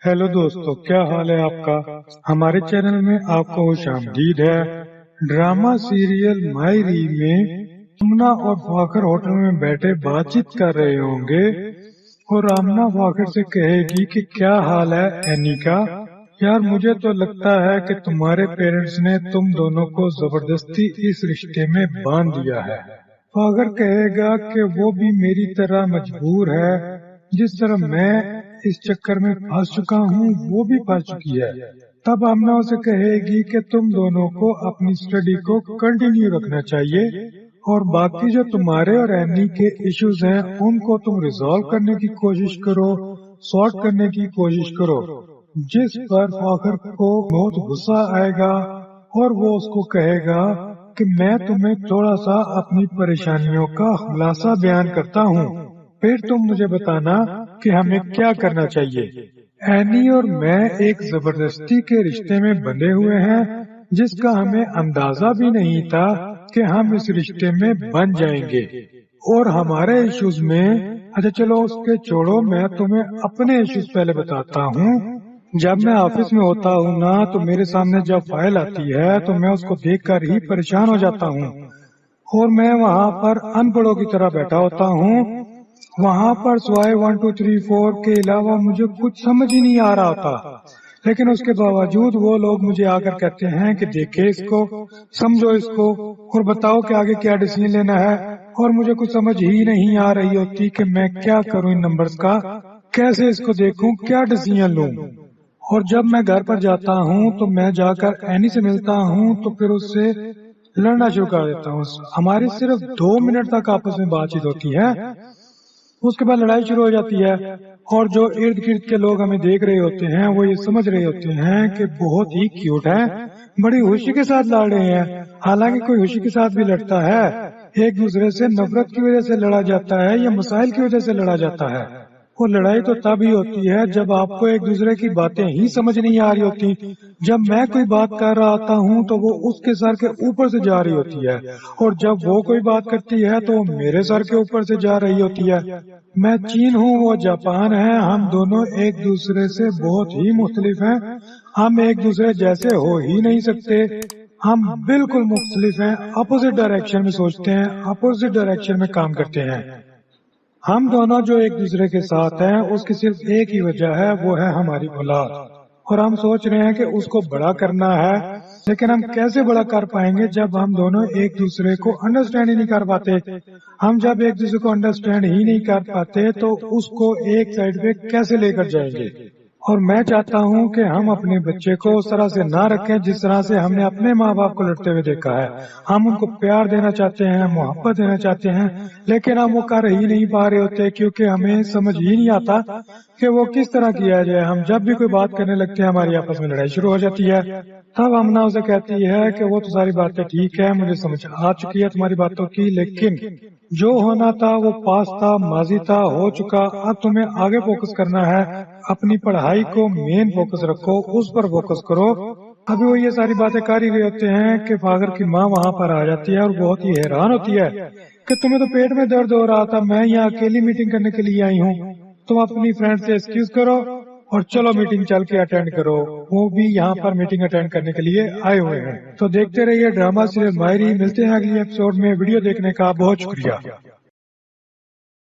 Hello दोस्तों, क्या हाल है आपका। हमारे चैनल में आपको खुश आमदीद है। ड्रामा सीरियल मायरी में रामना और फाखर होटल में बैठे बातचीत कर रहे होंगे और रामना फाखर से कहेगी कि क्या हाल है एनी का। यार, मुझे तो लगता है कि तुम्हारे पेरेंट्स ने तुम दोनों को जबरदस्ती इस रिश्ते में बांध दिया है। फाखर कहेगा कि वो भी मेरी तरह मजबूर है, जिस तरह मैं इस चक्कर में फंस चुका हूँ वो भी फंस चुकी है। तब आमना उसे कहेगी कि तुम दोनों को अपनी स्टडी को कंटिन्यू रखना चाहिए और बाकी जो तुम्हारे और एनी के इश्यूज हैं उनको तुम रिजॉल्व करने की कोशिश करो, सॉर्ट करने की कोशिश करो। जिस पर फाखर को बहुत गुस्सा आएगा और वो उसको कहेगा कि मैं तुम्हें थोड़ा सा अपनी परेशानियों का खुलासा बयान करता हूँ, फिर तुम मुझे बताना कि हमें क्या करना चाहिए। एनी और मैं एक जबरदस्ती के रिश्ते में बंधे हुए हैं जिसका हमें अंदाजा भी नहीं था कि हम इस रिश्ते में बन जाएंगे और हमारे इश्यूज में। अच्छा चलो उसके छोड़ो, मैं तुम्हें अपने इश्यूज पहले बताता हूँ। जब मैं ऑफिस में होता हूँ ना, तो मेरे सामने जब फाइल आती है तो मैं उसको देखकर ही परेशान हो जाता हूँ और मैं वहाँ पर अनपढ़ों की तरह बैठा होता हूँ। वहाँ पर स्वाय 1 2 3 4 के अलावा मुझे कुछ समझ ही नहीं आ रहा था, लेकिन उसके बावजूद वो लोग मुझे आकर कहते हैं कि देखे इसको, समझो इसको और बताओ कि आगे क्या डिसीजन लेना है। और मुझे कुछ समझ ही नहीं आ रही होती कि मैं क्या करूं इन नंबर्स का, कैसे इसको देखूं, क्या डिसीजन लूं। और जब मैं घर पर जाता हूँ तो मैं जाकर एनी से मिलता हूँ तो फिर उससे लड़ना शुरू कर देता हूँ। हमारी सिर्फ 2 मिनट तक आपस में बातचीत होती है, उसके बाद लड़ाई शुरू हो जाती है। और जो इर्द गिर्द के लोग हमें देख रहे होते हैं वो ये समझ रहे होते हैं कि बहुत ही क्यूट है, बड़ी खुशी के साथ लड़ रहे हैं। हालांकि कोई खुशी के साथ भी लड़ता है, एक दूसरे से नफरत की वजह से लड़ा जाता है या मसाइल की वजह से लड़ा जाता है। वो लड़ाई तो तब ही होती है जब आपको एक दूसरे की बातें ही समझ नहीं आ रही होती। जब मैं कोई बात कर रहा होता हूँ तो वो उसके सर के ऊपर से जा रही होती है, और जब वो कोई बात करती है तो मेरे सर के ऊपर से जा रही होती है। मैं चीन हूँ, वो जापान है, हम दोनों एक दूसरे से बहुत ही मुख्तलिफ हैं। हम एक दूसरे जैसे हो ही नहीं सकते, हम बिल्कुल मुख्तलिफ हैं, अपोजिट डायरेक्शन में सोचते हैं, अपोजिट डायरेक्शन में काम करते हैं। हम दोनों जो एक दूसरे के साथ हैं उसकी सिर्फ एक ही वजह है, वो है हमारी औलाद। और हम सोच रहे हैं कि उसको बड़ा करना है, लेकिन हम कैसे बड़ा कर पाएंगे जब हम दोनों एक दूसरे को अंडरस्टैंड ही नहीं कर पाते। हम जब एक दूसरे को अंडरस्टैंड ही नहीं कर पाते तो उसको एक साइड पे कैसे लेकर जाएंगे। और मैं चाहता हूँ कि हम अपने बच्चे को उस तरह से ना रखें जिस तरह से हमने अपने माँ बाप को लड़ते हुए देखा है। हम उनको प्यार देना चाहते हैं, मोहब्बत देना चाहते हैं, लेकिन हम वो कर ही नहीं पा रहे होते क्योंकि हमें समझ ही नहीं आता कि वो किस तरह किया जाए। हम जब भी कोई बात करने लगते हैं हमारी आपस में लड़ाई शुरू हो जाती है। तब हमना उसे कहती है कि वो तो सारी बातें ठीक है, मुझे समझ आ चुकी है तुम्हारी बातों की, लेकिन जो होना था वो पास था, माजी था, हो चुका। अब तुम्हें आगे फोकस करना है, अपनी पढ़ाई को मेन फोकस रखो, उस पर फोकस करो। अभी वो ये सारी बातें कर ही रहे होते हैं कि फादर की माँ वहाँ पर आ जाती है और बहुत ही हैरान होती है कि तुम्हें तो पेट में दर्द हो रहा था, मैं यहाँ अकेली मीटिंग करने के लिए आई हूँ, तुम अपनी फ्रेंड से एक्सक्यूज करो और चलो मीटिंग चल के अटेंड करो। वो भी यहाँ पर मीटिंग अटेंड करने के लिए आए हुए हैं। तो देखते रहिए ड्रामा सीरियल मायरी। मिलते हैं अगली एपिसोड में। वीडियो देखने का बहुत शुक्रिया।